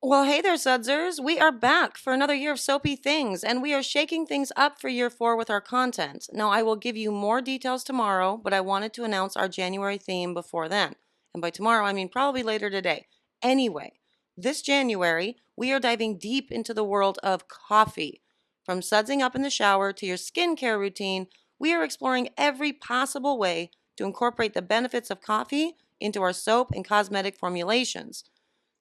Well, hey there, Sudsers. We are back for another year of Soapy Things, and we are shaking things up for year 4 with our content. Now, I will give you more details tomorrow, but I wanted to announce our January theme before then. And by tomorrow, I mean probably later today. Anyway, this January, we are diving deep into the world of coffee. From sudsing up in the shower to your skincare routine, we are exploring every possible way to incorporate the benefits of coffee into our soap and cosmetic formulations.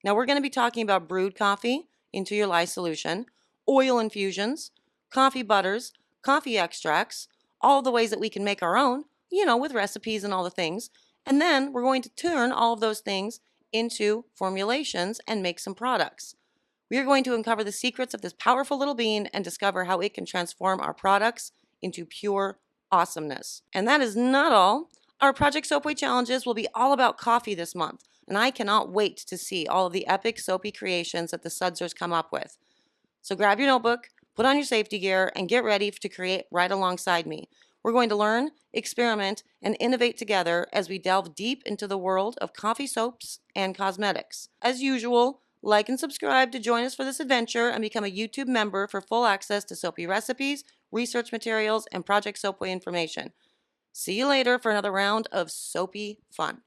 Now we're going to be talking about brewed coffee into your lye solution, oil infusions, coffee butters, coffee extracts, all the ways that we can make our own, with recipes and all the things. And then we're going to turn all of those things into formulations and make some products. We are going to uncover the secrets of this powerful little bean and discover how it can transform our products into pure awesomeness. And that is not all. Our Project Soapway challenges will be all about coffee this month, and I cannot wait to see all of the epic soapy creations that the Sudsers come up with. So grab your notebook, put on your safety gear, and get ready to create right alongside me. We're going to learn, experiment, and innovate together as we delve deep into the world of coffee soaps and cosmetics. As usual, like and subscribe to join us for this adventure and become a YouTube member for full access to soapy recipes, research materials, and Project Soapway information. See you later for another round of soapy fun.